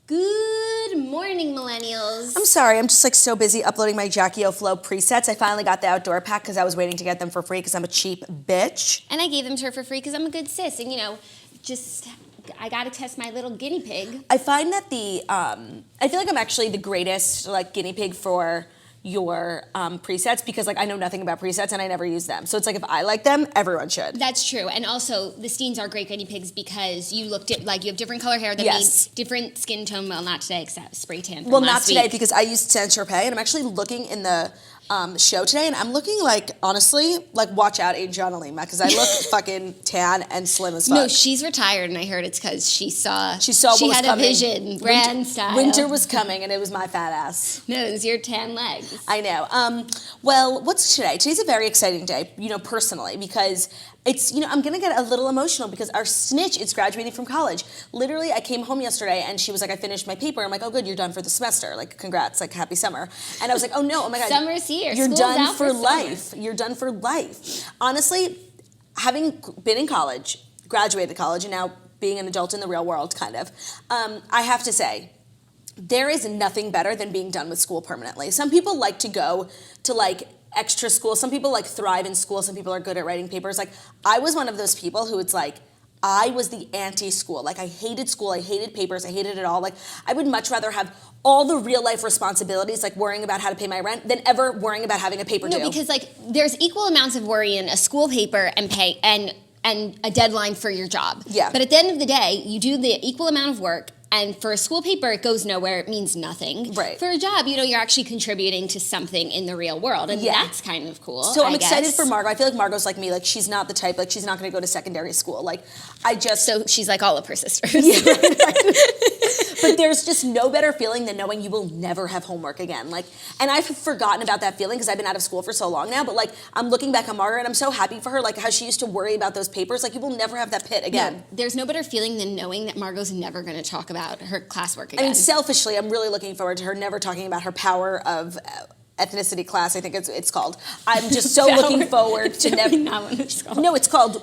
Good morning, millennials. I'm sorry, I'm just like so busy uploading my Jackie O Flow presets. I finally got the outdoor pack because I was waiting to get them for free because I'm a cheap bitch. And I gave them to her for free because I'm a good sis. And, I got to test my little guinea pig. I find that I feel like I'm actually the greatest like guinea pig for your presets because like I know nothing about presets and I never use them. So it's like if I like them, everyone should. That's true. And also the Steens are great guinea pigs because you looked at like you have different color hair that Yes. need different skin tone. Well, not today except spray tan. Well, not today week. because I used Saint Tropez and I'm actually looking in the show today and I'm looking like honestly like watch out Adriana Lima because I look fucking tan and slim as fuck. No, she's retired and I heard it's because she what had was a coming. vision, brand style. Winter was coming and it was my fat ass. No, it was your tan legs. I know. Well, what's today? Today's a very exciting day, personally, because it's, I'm going to get a little emotional because our snitch is graduating from college. Literally, I came home yesterday and she was like, I finished my paper. I'm like, oh, good, you're done for the semester. Like, congrats, like, happy summer. And I was like, oh, no, oh my God. Summer's here. You're School's done out for summer. life. You're done for life. Honestly, having been in college, graduated college, and now being an adult in the real world, kind of, I have to say, there is nothing better than being done with school permanently. Some people like to go to like extra school. Some people like thrive in school. Some people are good at writing papers. Like I was one of those people who it's like, I was the anti-school. Like I hated school. I hated papers. I hated it all. Like I would much rather have all the real life responsibilities, like worrying about how to pay my rent, than ever worrying about having a paper due. No, because like there's equal amounts of worry in a school paper and pay and a deadline for your job. Yeah. But at the end of the day, you do the equal amount of work. And for a school paper, it goes nowhere. It means nothing. Right. For a job, you're actually contributing to something in the real world. And that's kind of cool. So I'm excited for Margot. I feel like Margot's like me. Like she's not the type, like she's not going to go to secondary school. Like So she's like all of her sisters. Yeah, but there's just no better feeling than knowing you will never have homework again. Like, and I've forgotten about that feeling because I've been out of school for so long now. But like, I'm looking back on Margaret and I'm so happy for her. Like how she used to worry about those papers. Like you will never have that pit again. No, there's no better feeling than knowing that Margot's never going to talk about her classwork again. I mean, selfishly, I'm really looking forward to her never talking about her power of ethnicity class, I think it's called. I'm just so looking forward to never. Not what it's called. No, it's called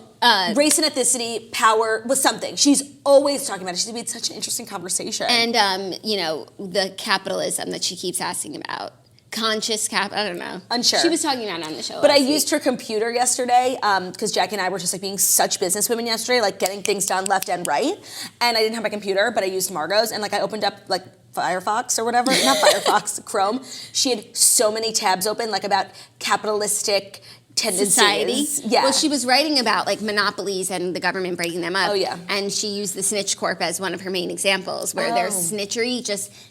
race and ethnicity, power, was something. She's always talking about it. She's made such an interesting conversation. And, the capitalism that she keeps asking about. Conscious I don't know. Unsure. She was talking about it on the show. But I used her computer yesterday because Jackie and I were just like being such businesswomen yesterday, like getting things done left and right. And I didn't have my computer, but I used Margot's and like I opened up like Firefox or whatever, not Firefox, Chrome. She had so many tabs open like about capitalistic tendencies. Society. Yeah. Well, she was writing about like monopolies and the government breaking them up. Oh, yeah. And she used the Snitch Corp as one of her main examples, where their snitchery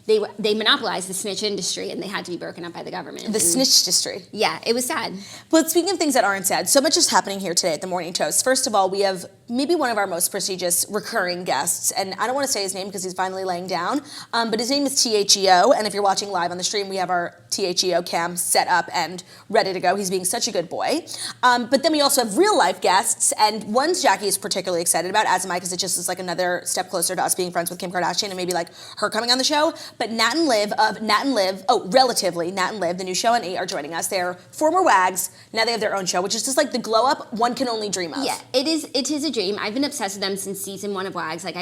they monopolized the snitch industry and they had to be broken up by the government. The snitch industry. Yeah, it was sad. But speaking of things that aren't sad, so much is happening here today at the Morning Toast. First of all, we have maybe one of our most prestigious recurring guests, and I don't want to say his name because he's finally laying down, but his name is THEO, and if you're watching live on the stream, we have our THEO cam set up and ready to go. He's being such a good boy. But then we also have real life guests, and one Jackie is particularly excited about, as am I, because it just is like another step closer to us being friends with Kim Kardashian and maybe like her coming on the show. But Nat and Liv of Nat and Liv, relatively, Nat and Liv, the new show on 8 are joining us. They're former WAGs, now they have their own show, which is just like the glow up one can only dream of. Yeah, it is a dream. I've been obsessed with them since season 1 of WAGs. Like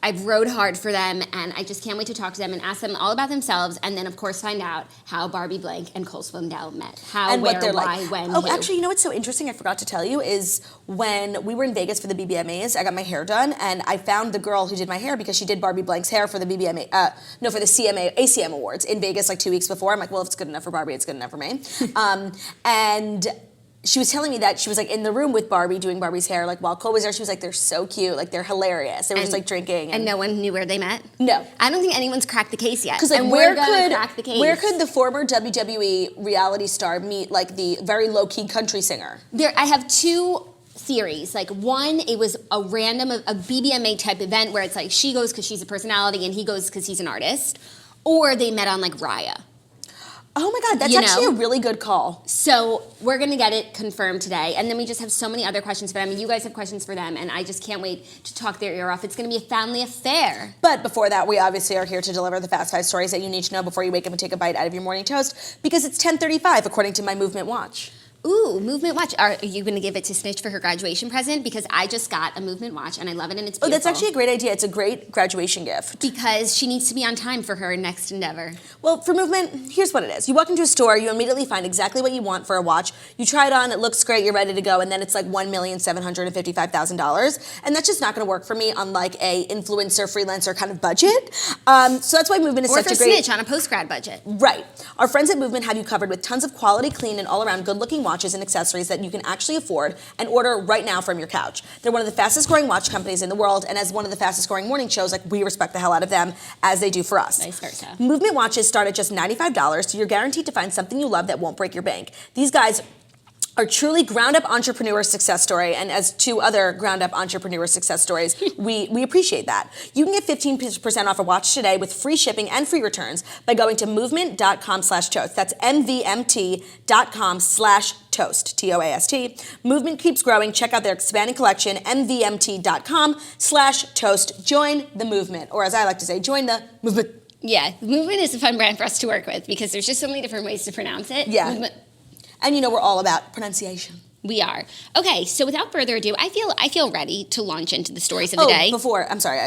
I've rode hard for them, and I just can't wait to talk to them and ask them all about themselves, and then of course find out how Barbie Blank and Cole Swindell met, how, and where, what they're why, like. when, Oh, who. actually, you know what's so interesting? I forgot to tell you is when we were in Vegas for the BBMAs, I got my hair done, and I found the girl who did my hair because she did Barbie Blank's hair for the for the ACM Awards in Vegas like 2 weeks before. I'm like, well, if it's good enough for Barbie, it's good enough for me. And she was telling me that she was like in the room with Barbie doing Barbie's hair, like while Cole was there. She was like, they're so cute, like they're hilarious. They were just like drinking. And no one knew where they met? No. I don't think anyone's cracked the case yet. Because like we're gonna crack the case. Where could the former WWE reality star meet like the very low-key country singer? I have 2 theories. Like one, it was a random, a BBMA type event where it's like she goes because she's a personality and he goes because he's an artist. Or they met on like Raya. Oh my God, that's actually a really good call. So we're going to get it confirmed today. And then we just have so many other questions for them. And you guys have questions for them. And I just can't wait to talk their ear off. It's going to be a family affair. But before that, we obviously are here to deliver the Fast 5 stories that you need to know before you wake up and take a bite out of your morning toast. Because it's 10:35, according to my movement watch. Ooh, movement watch. Are you going to give it to Snitch for her graduation present? Because I just got a movement watch and I love it and it's beautiful. Oh, that's actually a great idea. It's a great graduation gift. Because she needs to be on time for her next endeavor. Well, for movement, here's what it is. You walk into a store, you immediately find exactly what you want for a watch. You try it on, it looks great, you're ready to go, and then it's like $1,755,000. And that's just not going to work for me on like a influencer, freelancer kind of budget. So that's why Movement is or such for a great... Snitch on a post-grad budget. Right. Our friends at Movement have you covered with tons of quality, clean, and all-around good-looking watches and accessories that you can actually afford and order right now from your couch. They're one of the fastest-growing watch companies in the world, and as one of the fastest-growing morning shows, like we respect the hell out of them as they do for us. Vice versa. Movement watches start at just $95, so you're guaranteed to find something you love that won't break your bank. These guys are truly ground-up entrepreneur success story, and as two other ground-up entrepreneur success stories, we appreciate that. You can get 15% off a watch today with free shipping and free returns by going to movement.com/toast. That's MVMT.com/toast, T-O-A-S-T. Movement keeps growing. Check out their expanding collection, MVMT.com/toast. Join the movement, or as I like to say, join the movement. Yeah, Movement is a fun brand for us to work with because there's just so many different ways to pronounce it. Yeah. Movement. And you know we're all about pronunciation. We are. Okay, so without further ado, I feel ready to launch into the stories of the day. I'm sorry,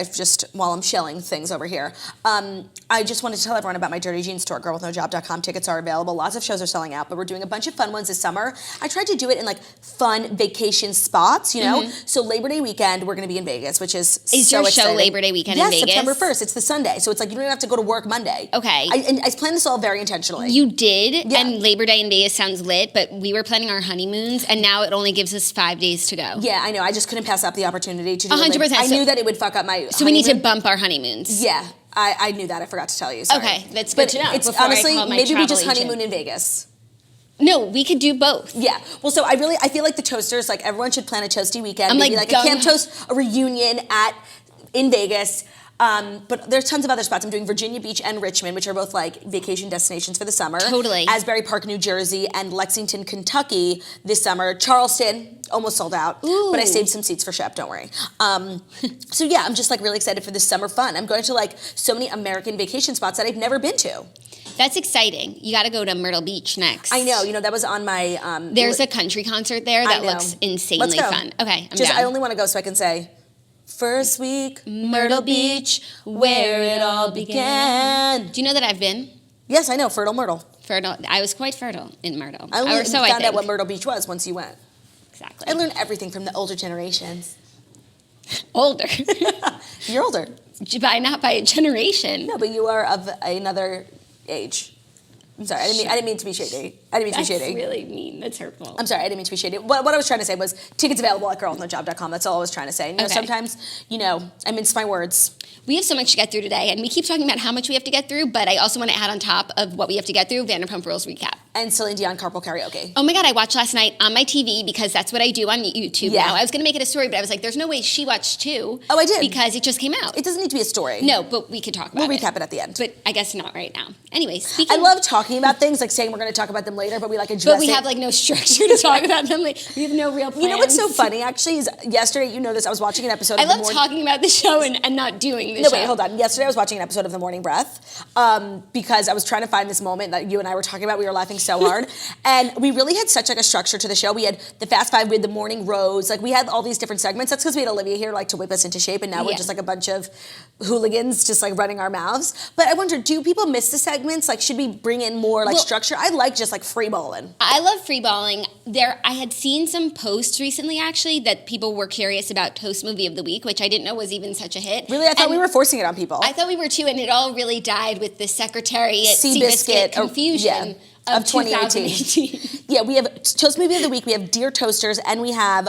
while I'm shelling things over here, I just wanted to tell everyone about my Dirty Jeans tour, girlwithnojob.com. Tickets are available. Lots of shows are selling out, but we're doing a bunch of fun ones this summer. I tried to do it in like fun vacation spots, you know? So Labor Day weekend, we're going to be in Vegas, which is so your show exciting. Labor Day weekend in Vegas? Yes, September 1st. It's the Sunday, so it's like you don't even have to go to work Monday. Okay. I planned this all very intentionally. You did, Yeah. and Labor Day in Vegas sounds lit, but we were planning our honeymoons, and now it only gives us 5 days to go. Yeah, I know. I just couldn't pass up the opportunity to do 100%. I knew that it would fuck up my So we need to bump our honeymoons. Yeah, I knew that. I forgot to tell you. Sorry. Okay, that's good to know. It's before honestly, I call my maybe we travel just agent. honeymoon in Vegas. No, we could do both. Yeah. Well, so I feel like the toasters, like everyone should plan a toasty weekend. I'm maybe like a Camp Toast, a reunion in Vegas. But there's tons of other spots. I'm doing Virginia Beach and Richmond, which are both like vacation destinations for the summer. Totally. Asbury Park, New Jersey, and Lexington, Kentucky this summer. Charleston, almost sold out. Ooh. But I saved some seats for Shep, don't worry. So yeah, I'm just like really excited for this summer fun. I'm going to like so many American vacation spots that I've never been to. That's exciting. You got to go to Myrtle Beach next. I know. You know, that was on my... There's a country concert there that looks insanely Let's go. fun. Okay, I'm just, down. I only want to go so I can say... First week, Myrtle Beach, where it all began. Do you know that I've been? Yes, I know, fertile Myrtle. Fertile. I was quite fertile in Myrtle. I only so found out what Myrtle Beach was once you went. Exactly. I learned everything from the older generations. Older. You're older. Not by a generation. No, but you are of another age. I'm sorry, I didn't mean to be shady. That's really mean. That's hurtful. I'm sorry, I didn't mean to be shady. What I was trying to say was tickets available at girlwithnojob.com. That's all I was trying to say. You know, Okay. sometimes, I mince my words. We have so much to get through today, and we keep talking about how much we have to get through, but I also want to add on top of what we have to get through, Vanderpump Rules recap. And Celine Dion carpool karaoke. Oh my God, I watched last night on my TV because that's what I do on YouTube Yeah. now. I was going to make it a story, but I was like, there's no way she watched too. Oh, I did. Because it just came out. It doesn't need to be a story. No, but we could talk about We'll it. recap it at the end. But I guess not right now. Anyway, I speaking... love talking about things, like saying we're going to talk about them later, but we like address But we it. have like no structure to talk about them. Like, we have no real plans. You know what's so funny, actually, is yesterday, you know this, I was watching an episode I of The love Morning... talking about the show and not doing the No, show. wait, hold on. Yesterday I was watching an episode of The Morning Breath because I was trying to find this moment that you and I were talking about. We were laughing so hard. And we really had such like a structure to the show. We had the Fast Five, we had the Morning Rose. Like we had all these different segments. That's because we had Olivia here like to whip us into shape, and now we're Yeah. just like a bunch of hooligans just like running our mouths. But I wonder, do people miss the segments? Like should we bring in more like structure? I like just like free balling. I love free balling. I had seen some posts recently actually that people were curious about Toast Movie of the Week, which I didn't know was even such a hit. Really? I thought we were forcing it on people. I thought we were too, and it all really died with the Secretariat Seabiscuit confusion of of 2018. Yeah, we have Toast Movie of the Week, we have Dear Toasters, and we have,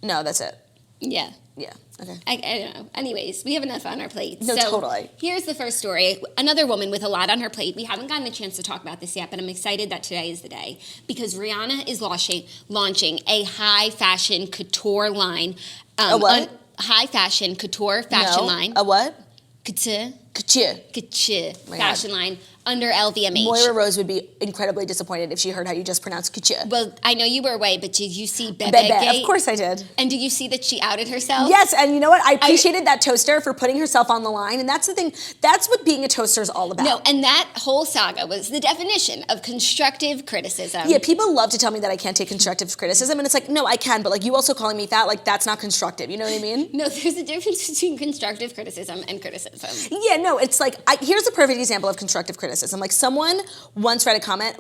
no, that's it. Yeah. Yeah, okay. I don't know. Anyways, we have enough on our plate. No, so totally. Here's the first story. Another woman with a lot on her plate. We haven't gotten a chance to talk about this yet, but I'm excited that today is the day because Rihanna is launching a high fashion couture line. A what? High fashion couture fashion line. A what? Couture. Couture. fashion line under LVMH. Moira Rose would be incredibly disappointed if she heard how you just pronounced couture. Well, I know you were away, but did you see Bebe Bebe, Gate? of course I did. And did you see that she outed herself? Yes, and you know what? I appreciated that toaster for putting herself on the line, and that's the thing. That's what being a toaster is all about. No, and that whole saga was the definition of constructive criticism. Yeah, people love to tell me that I can't take constructive criticism, and it's like, no, I can, but like you also calling me fat, like that's not constructive. You know what I mean? No, there's a difference between constructive criticism and criticism. Yeah, no, it's like, here's a perfect example of constructive criticism. Like someone once read a comment,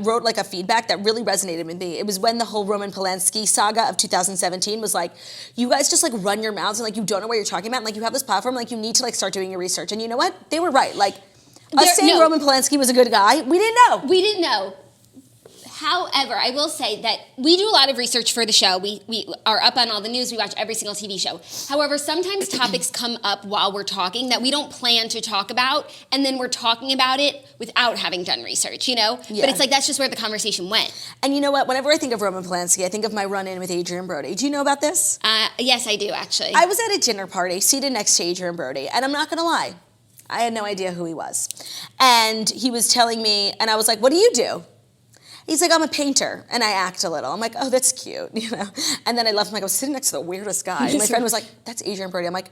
wrote like a feedback that really resonated with me. It was when the whole Roman Polanski saga of 2017 was like, you guys just like run your mouths and like you don't know what you're talking about. And, like you have this platform, like you need to like start doing your research. And you know what? They were right. Like us saying Roman Polanski was a good guy, we didn't know. We didn't know. However, I will say that we do a lot of research for the show. We are up on all the news. We watch every single TV show. However, sometimes topics come up while we're talking that we don't plan to talk about, and then we're talking about it without having done research, you know? Yeah. But it's like that's just where the conversation went. And you know what? Whenever I think of Roman Polanski, I think of my run-in with Adrian Brody. Do you know about this? Yes, I do, actually. I was at a dinner party seated next to Adrian Brody, and I'm not going to lie. I had no idea who he was. And he was telling me, and I was like, what do you do? He's like, I'm a painter, and I act a little. I'm like, oh, that's cute, you know? And then I left him, like, I was sitting next to the weirdest guy. And my friend was like, that's Adrian Brody. I'm like,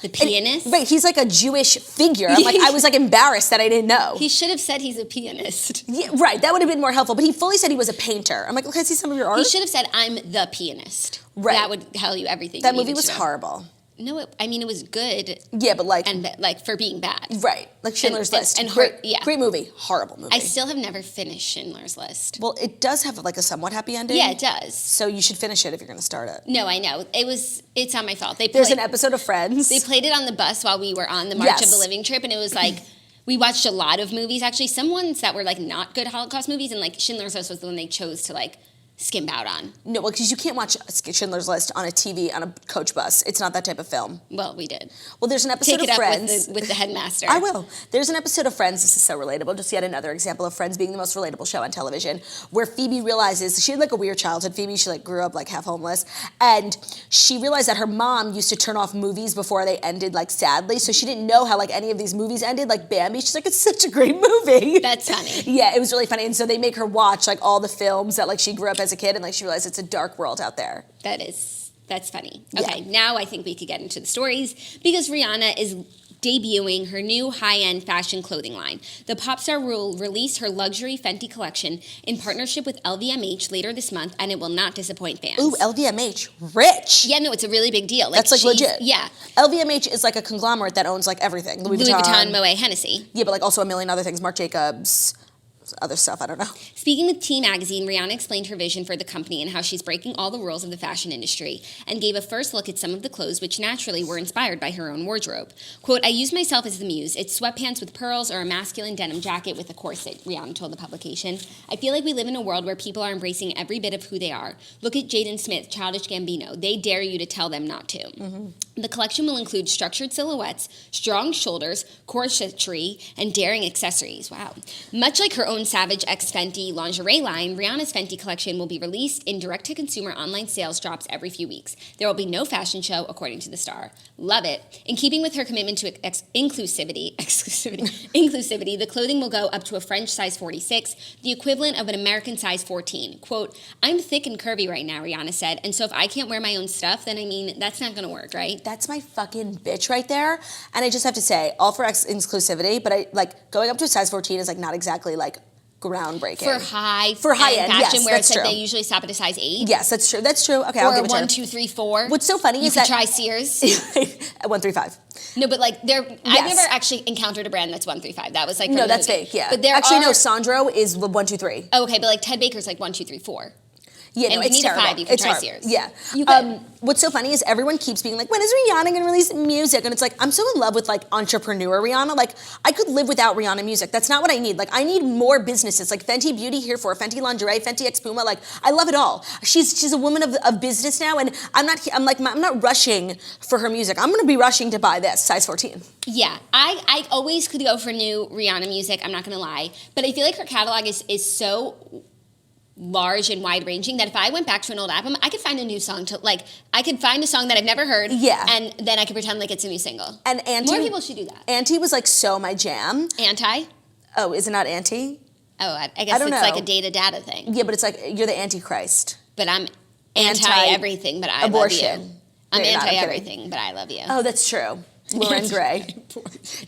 the pianist? Right, he's like a Jewish figure. I'm like, I was like embarrassed that I didn't know. He should have said he's a pianist. Yeah, right, that would have been more helpful. But he fully said he was a painter. I'm like, okay, I see some of your art. He should have said, I'm the pianist. Right. That would tell you everything. That movie was horrible. No, it was good. Yeah, but like... And like for being bad. Right, like Schindler's List. And great, yeah. Great movie, horrible movie. I still have never finished Schindler's List. Well, it does have like a somewhat happy ending. Yeah, it does. So you should finish it if you're going to start it. No, I know. It's not my fault. There's an episode of Friends. They played it on the bus while we were on the March of the Living trip, and it was like... We watched a lot of movies, actually. Some ones that were like not good Holocaust movies, and like Schindler's List was the one they chose to like skimp out on. No, well, because you can't watch Schindler's List on a TV on a coach bus. It's not that type of film. Well, we did. Well, there's an episode of Friends. Take it up with the headmaster. I will. There's an episode of Friends. This is so relatable. Just yet another example of Friends being the most relatable show on television, where Phoebe realizes she had like a weird childhood. Phoebe, she like grew up like half homeless, and she realized that her mom used to turn off movies before they ended like sadly. So she didn't know how like any of these movies ended. Like Bambi, she's like, it's such a great movie. That's funny. Yeah, it was really funny. And so they make her watch like all the films that like she grew up as a kid, and like she realized it's a dark world out there. That's funny. Okay, now I think we could get into the stories because Rihanna is debuting her new high-end fashion clothing line. The pop star will release her luxury Fenty collection in partnership with LVMH later this month, and it will not disappoint fans. Ooh, LVMH, rich. Yeah, no, it's a really big deal. That's like legit. Yeah. LVMH is like a conglomerate that owns like everything. Louis Vuitton, Moet, Hennessy. Yeah, but like also a million other things. Marc Jacobs, other stuff, I don't know. Speaking with T Magazine, Rihanna explained her vision for the company and how she's breaking all the rules of the fashion industry and gave a first look at some of the clothes which naturally were inspired by her own wardrobe. Quote, I use myself as the muse. It's sweatpants with pearls or a masculine denim jacket with a corset, Rihanna told the publication. I feel like we live in a world where people are embracing every bit of who they are. Look at Jaden Smith, Childish Gambino. They dare you to tell them not to. Mm-hmm. The collection will include structured silhouettes, strong shoulders, corsetry, and daring accessories. Wow. Much like her own Savage X Fenty lingerie line, Rihanna's Fenty collection will be released in direct-to-consumer online sales drops every few weeks. There will be no fashion show, according to the star. Love it. In keeping with her commitment to inclusivity, the clothing will go up to a French size 46, the equivalent of an American size 14. Quote, I'm thick and curvy right now, Rihanna said, and so if I can't wear my own stuff, then I mean, that's not going to work, right? That's my fucking bitch right there. And I just have to say, all for exclusivity, but I like going up to a size 14 is like not exactly like groundbreaking. For high end fashion, yes, where it's true. like they usually stop at a size 8. Yes, that's true. That's true. Okay, or I'll give it to her. 1, 2, 3, 4. What's so funny you is could that try Sears. 1, 3, 5. No, but like I've never actually encountered a brand that's 1, 3, 5. That was like no, that's fake. Yeah, but no. Sandro is 1, 2, 3. Oh, okay, but like Ted Baker's like 1, 2, 3, 4. Yeah, no, and it's terrible. 5, you can it's try hard. Sears. Yeah. You could. What's so funny is everyone keeps being like, when is Rihanna going to release music? And it's like, I'm so in love with like entrepreneur Rihanna. Like, I could live without Rihanna music. That's not what I need. Like, I need more businesses. Like Fenty Beauty here for Fenty Lingerie, Fenty X Puma. Like, I love it all. She's a woman of business now, and I'm not rushing for her music. I'm going to be rushing to buy this size 14. Yeah, I always could go for new Rihanna music. I'm not going to lie, but I feel like her catalog is so large and wide ranging that if I went back to an old album, I could find a new song to like. I could find a song that I've never heard, and then I could pretend like it's a new single. And more people should do that. Auntie was like so my jam. Anti? Oh, is it not Auntie? Oh, I guess it's like a data thing. Yeah, but it's like you're the Antichrist. But I'm anti everything, but I abortion. love you. I'm anti everything, but I love you. Oh, that's true. Lauren Gray.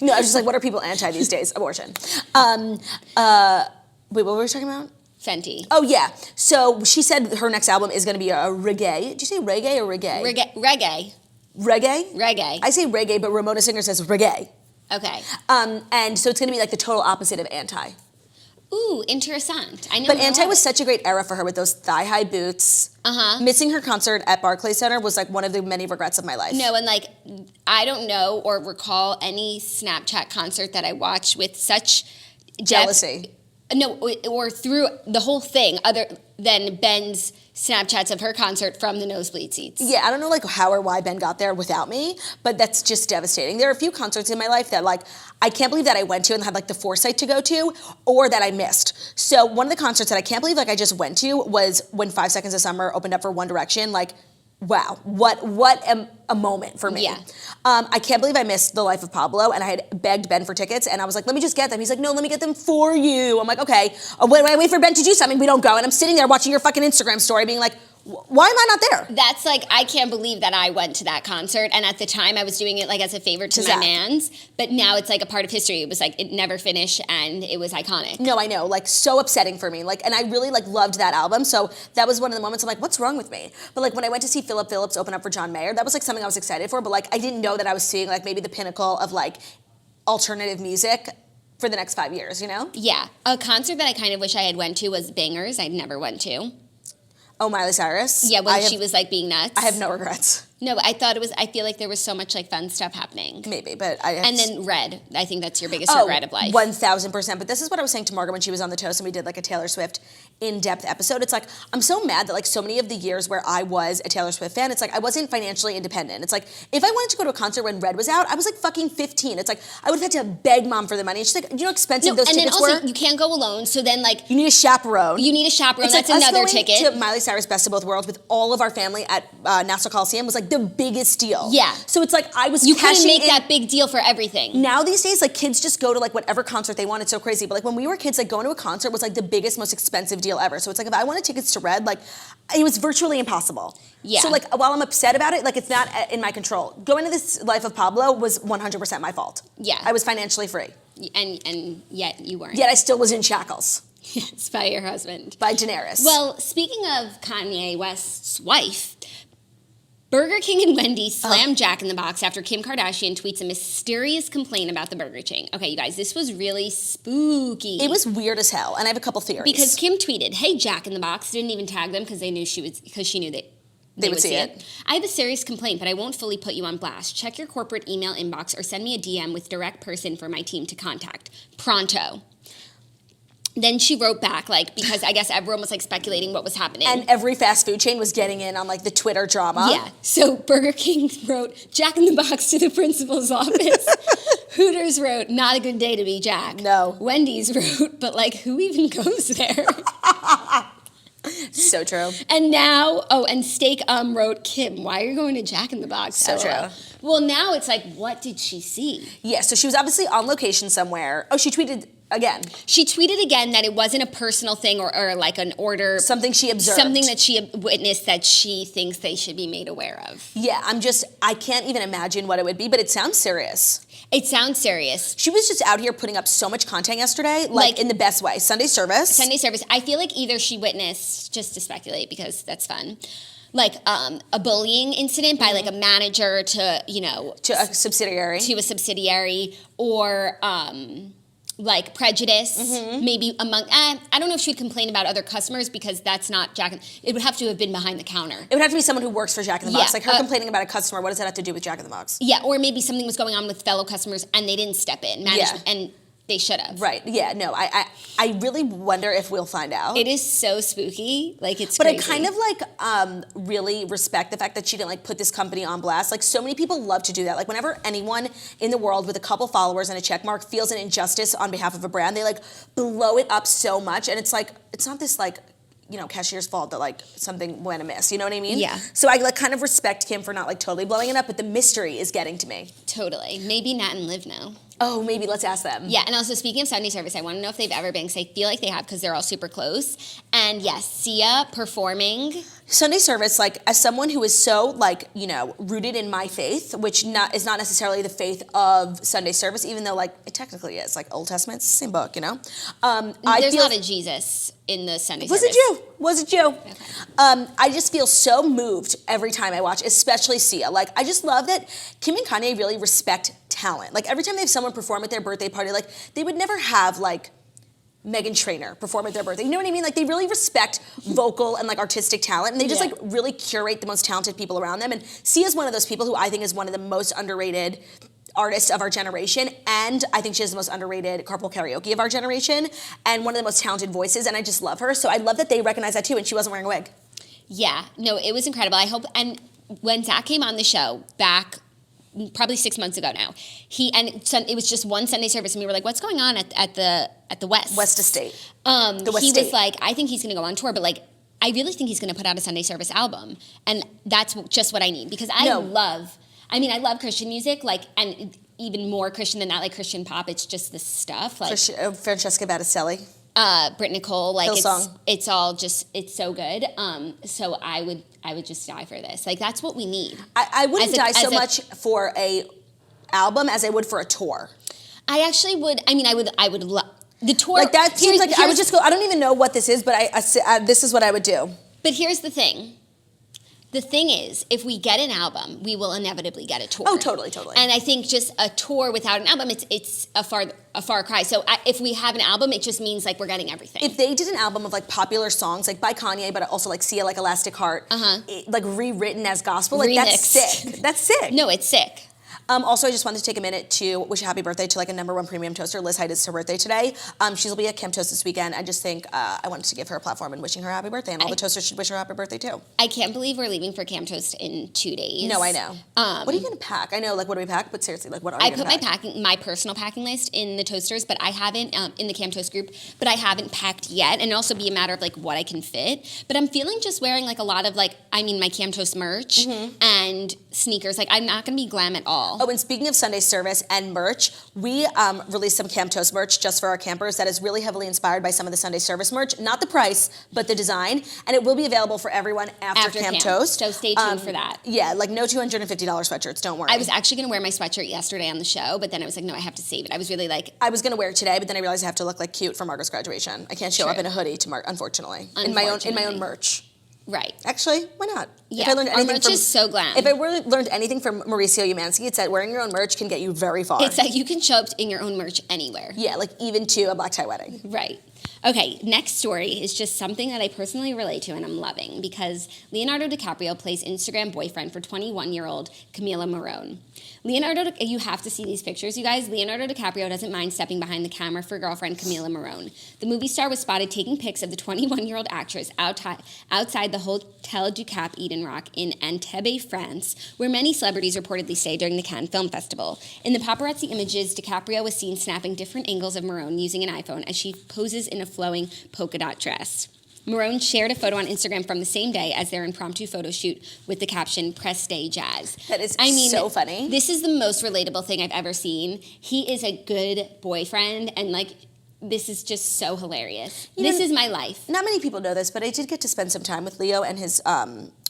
No, I was just like, what are people anti these days? Abortion. Wait, what were we talking about? Fenty. Oh, yeah. So she said her next album is going to be a reggae. Did you say reggae or reggae? Reggae. Reggae? Reggae. I say reggae, but Ramona Singer says reggae. Okay. And so it's going to be like the total opposite of anti. Ooh, interessant. I know. But anti was such a great era for her with those thigh-high boots. Missing her concert at Barclays Center was like one of the many regrets of my life. No, and like I don't know or recall any Snapchat concert that I watched with such jealousy. No, or through the whole thing, other than Ben's Snapchats of her concert from the nosebleed seats. Yeah, I don't know like how or why Ben got there without me, but that's just devastating. There are a few concerts in my life that like I can't believe that I went to and had like the foresight to go to, or that I missed. So one of the concerts that I can't believe like I just went to was when 5 Seconds of Summer opened up for One Direction. Like, wow, what a moment for me. Yeah. I can't believe I missed The Life of Pablo, and I had begged Ben for tickets, and I was like, let me just get them. He's like, no, let me get them for you. I'm like, okay. Oh, wait for Ben to do something. We don't go. And I'm sitting there watching your fucking Instagram story being like, why am I not there? That's like, I can't believe that I went to that concert, and at the time I was doing it like as a favor to my mans, but now it's like a part of history. It was like, it never finished, and it was iconic. No, I know, like so upsetting for me. Like, and I really like loved that album, so that was one of the moments I'm like, what's wrong with me? But like when I went to see Philip Phillips open up for John Mayer, that was like something I was excited for, but like I didn't know that I was seeing like maybe the pinnacle of like alternative music for the next 5 years, you know? Yeah. A concert that I kind of wish I had went to was Bangers. I never went to. Oh, Miley Cyrus? Yeah, when she was like being nuts. I have no regrets. No, but I feel like there was so much like fun stuff happening. Maybe, but And then Red. I think that's your biggest regret of life. 1000%. But this is what I was saying to Margaret when she was on the Toast and we did like a Taylor Swift in-depth episode. It's like, I'm so mad that like so many of the years where I was a Taylor Swift fan, it's like I wasn't financially independent. It's like, if I wanted to go to a concert when Red was out, I was like fucking 15. It's like, I would have had to beg mom for the money. And she's like, you know how expensive those tickets were? And then also, you can't go alone, so then like... You need a chaperone. That's like another ticket. To Miley Cyrus Best of Both Worlds with all of our family at Nassau Coliseum was like the biggest deal. Yeah. So it's like I was You couldn't make that big deal for everything. Now these days, like kids just go to like whatever concert they want. It's so crazy. But like when we were kids, like going to a concert was like the biggest, most expensive deal ever. So it's like if I wanted tickets to Red, like it was virtually impossible. Yeah. So like while I'm upset about it, like it's not in my control. Going to this Life of Pablo was 100% my fault. Yeah. I was financially free. And yet you weren't. Yet I still was in shackles. Yes, by your husband. By Daenerys. Well, speaking of Kanye West's wife, Burger King and Wendy slammed Jack in the Box after Kim Kardashian tweets a mysterious complaint about the burger chain. Okay, you guys, this was really spooky. It was weird as hell, and I have a couple theories. Because Kim tweeted, "Hey, Jack in the Box," didn't even tag them because she knew that they would see it. "I have a serious complaint, but I won't fully put you on blast. Check your corporate email inbox or send me a DM with direct person for my team to contact. Pronto." Then she wrote back, like, because I guess everyone was, like, speculating what was happening. And every fast food chain was getting in on, like, the Twitter drama. Yeah. So Burger King wrote, "Jack in the Box to the principal's office." Hooters wrote, "Not a good day to be Jack." No. Wendy's wrote, "But, like, who even goes there?" So true. And now, and Steak wrote, "Kim, why are you going to Jack in the Box?" So LOL. true. Well, now it's like, what did she see? Yeah, so she was obviously on location somewhere. Oh, she tweeted again. She tweeted again that it wasn't a personal thing or like an order. Something she observed. Something that she witnessed that she thinks they should be made aware of. Yeah, I can't even imagine what it would be, but it sounds serious. It sounds serious. She was just out here putting up so much content yesterday, like in the best way. Sunday service. I feel like either she witnessed, just to speculate because that's fun, like a bullying incident by like a manager to a subsidiary, or like prejudice, maybe among, I don't know if she'd complain about other customers because that's not Jack. It would have to have been behind the counter. It would have to be someone who works for Jack in the Box. Like her complaining about a customer, what does that have to do with Jack in the Box? Yeah, or maybe something was going on with fellow customers and they didn't step in. And they should have. Right, yeah, no, I really wonder if we'll find out. It is so spooky, like it's crazy. But I kind of like really respect the fact that she didn't like put this company on blast. Like so many people love to do that. Like whenever anyone in the world with a couple followers and a check mark feels an injustice on behalf of a brand, they like blow it up so much. And it's like, it's not this like cashier's fault that like something went amiss. You know what I mean? Yeah. So I like kind of respect Kim for not like totally blowing it up, but the mystery is getting to me. Totally. Maybe Nat and Liv know. Oh, maybe let's ask them. Yeah, and also speaking of Sunday service, I want to know if they've ever been, because I feel like they have because they're all super close. And yes, Sia performing. Sunday service, like as someone who is so like, rooted in my faith, which is not necessarily the faith of Sunday service, even though like it technically is, like Old Testament, it's the same book, There's a lot of Jesus in the Sunday service. Was it you? Okay. I just feel so moved every time I watch, especially Sia. Like I just love that Kim and Kanye really respect talent. Like every time they have someone perform at their birthday party, like they would never have like Meghan Trainor perform at their birthday. You know what I mean? Like they really respect vocal and like artistic talent, and they just like really curate the most talented people around them. And Sia's one of those people who I think is one of the most underrated artists of our generation, and I think she has the most underrated carpool karaoke of our generation, and one of the most talented voices, and I just love her. So I love that they recognize that too, and she wasn't wearing a wig. Yeah, no, it was incredible. I hope, and when Zach came on the show back probably 6 months ago now, it was just one Sunday service, and we were like, what's going on at the West Estate? He was like, I think he's going to go on tour, but like, I really think he's going to put out a Sunday service album, and that's just what I need, because I love Christian music, like, and even more Christian than that, like Christian pop. It's just the stuff, like Francesca Battistelli, Britt Nicole, like Hillsong. It's all just, it's so good. So I would just die for this. Like that's what we need. I wouldn't die so much for a album as I would for a tour. I actually would. I mean, I would love the tour. Like that seems like I would just go. I don't even know what this is, but this is what I would do. But here's the thing. The thing is, if we get an album, we will inevitably get a tour. Oh, totally. And I think just a tour without an album, it's a far cry. So if we have an album, it just means like we're getting everything. If they did an album of like popular songs, like by Kanye, but also like Sia, like Elastic Heart, like rewritten as gospel, like Remixed. that's sick. That's sick. No, it's sick. Also, I just wanted to take a minute to wish a happy birthday to like a #1 premium toaster. Liz Hyde, it's her birthday today. She'll be at Camp Toast this weekend. I just think I wanted to give her a platform and wishing her a happy birthday, and all the toasters should wish her a happy birthday too. I can't believe we're leaving for Camp Toast in 2 days. No, I know. What are you gonna pack? I know, like, what do we pack? But seriously, like, what are you gonna pack? I put my personal packing list in the toasters, but I haven't in the Camp Toast group, but I haven't packed yet, and it'll also be a matter of like what I can fit. But I'm feeling just wearing like a lot of like, my Camp Toast merch and sneakers. Like I'm not gonna be glam at all. Oh, and speaking of Sunday service and merch, we released some Camp Toast merch just for our campers that is really heavily inspired by some of the Sunday service merch. Not the price, but the design. And it will be available for everyone after Camp Toast. So stay tuned for that. Yeah, like no $250 sweatshirts, don't worry. I was actually going to wear my sweatshirt yesterday on the show, but then I was like, no, I have to save it. I was really like... I was going to wear it today, but then I realized I have to look like cute for Margaret's graduation. I can't show up in a hoodie to unfortunately. In my own merch. Right. Actually, why not? Yeah, our merch is so glam. If I learned anything from Mauricio Umansky, it's that wearing your own merch can get you very far. It's that you can show up in your own merch anywhere. Yeah, like even to a black tie wedding. Right. Okay, next story is just something that I personally relate to and I'm loving because Leonardo DiCaprio plays Instagram boyfriend for 21-year-old Camila Morrone. You have to see these pictures, you guys. Leonardo DiCaprio doesn't mind stepping behind the camera for girlfriend Camila Morrone. The movie star was spotted taking pics of the 21-year-old actress outside the Hotel du Cap Eden Rock in Antibes, France, where many celebrities reportedly stay during the Cannes Film Festival. In the paparazzi images, DiCaprio was seen snapping different angles of Morrone using an iPhone as she poses in a flowing polka dot dress. Morrone shared a photo on Instagram from the same day as their impromptu photo shoot with the caption, "Press Stay Jazz." That is so funny. This is the most relatable thing I've ever seen. He is a good boyfriend, and like, this is just so hilarious. This is my life. Not many people know this, but I did get to spend some time with Leo and his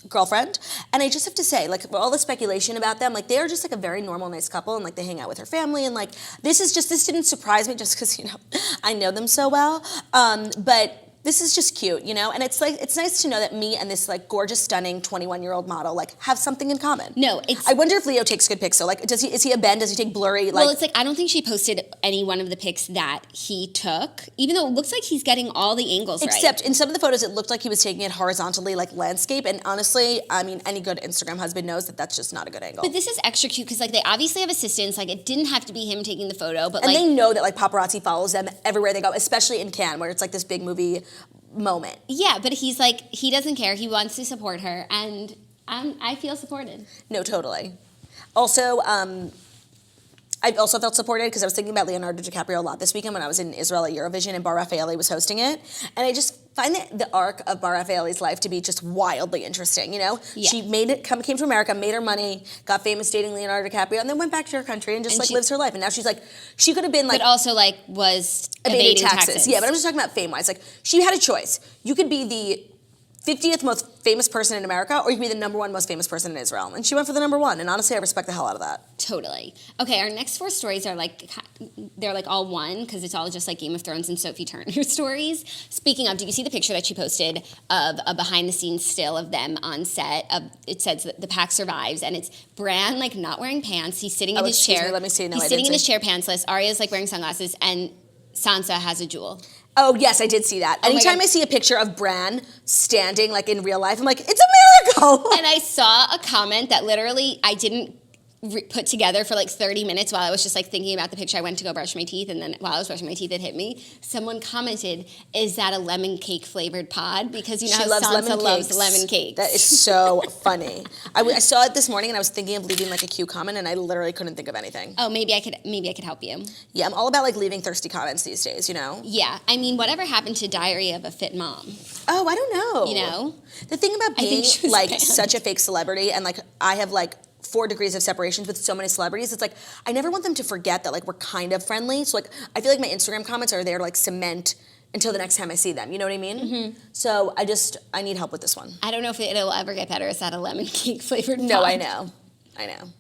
girlfriend, and I just have to say, like, all the speculation about them, like, they are just like a very normal, nice couple, and like they hang out with her family, and like this didn't surprise me just because I know them so well, but this is just cute, and it's nice to know that me and this like gorgeous, stunning 21-year-old model like have something in common. No, I wonder if Leo takes good pics. So like, is he a Ben? Does he take blurry? Like, well, it's like I don't think she posted any one of the pics that he took, even though it looks like he's getting all the angles right. Except in some of the photos, it looked like he was taking it horizontally, like landscape. And honestly, I mean, any good Instagram husband knows that that's just not a good angle. But this is extra cute because like they obviously have assistants. Like it didn't have to be him taking the photo, but and they know that like paparazzi follows them everywhere they go, especially in Cannes, where it's like this big movie moment. Yeah, but he's like, he doesn't care. He wants to support her, and I feel supported. No, totally. Also, I also felt supported because I was thinking about Leonardo DiCaprio a lot this weekend when I was in Israel at Eurovision and Bar Raffaele was hosting it. And I just find the arc of Bar Raffaele's life to be just wildly interesting, you know? Yeah. She came to America, made her money, got famous dating Leonardo DiCaprio, and then went back to her country and just lives her life. And now she's like, she could have been like... But also like was evading evading taxes. Yeah, but I'm just talking about fame-wise. Like, she had a choice. You could be the 50th most famous person in America, or you could be the number 1 most famous person in Israel. And she went for the number 1, and honestly, I respect the hell out of that. Totally. Okay, our next 4 stories are like, they're like all one, because it's all just like Game of Thrones and Sophie Turner stories. Speaking of, did you see the picture that she posted of a behind-the-scenes still of them on set? It says that the pack survives, and it's Bran like not wearing pants. He's sitting in his chair. Me, let me see. No, he's I sitting in didn't his chair pantsless. Arya's like wearing sunglasses, and Sansa has a jewel. Oh, yes, I did see that. Oh Anytime I see a picture of Bran standing, like, in real life, I'm like, it's a miracle! And I saw a comment that literally I didn't put together for like 30 minutes while I was just like thinking about the picture. I went to go brush my teeth, and then while I was brushing my teeth, it hit me. Someone commented, "Is that a lemon cake flavored pod?" Because you know She how loves Sansa loves lemon cakes. That is so funny. I saw it this morning, and I was thinking of leaving like a cute comment, and I literally couldn't think of anything. Oh, maybe I could help you. Yeah, I'm all about like leaving thirsty comments these days, you know? Yeah, I mean, whatever happened to Diary of a Fit Mom? Oh, I don't know. You know, the thing about I think being she was like banned. such a fake celebrity, and like I have like 4 degrees of separations with so many celebrities, it's like I never want them to forget that like we're kind of friendly. So like I feel like my Instagram comments are there to like cement until the next time I see them. You know what I mean? Mm-hmm. So I need help with this one. I don't know if it'll ever get better. Is that a lemon cake flavored? No, pod? I know.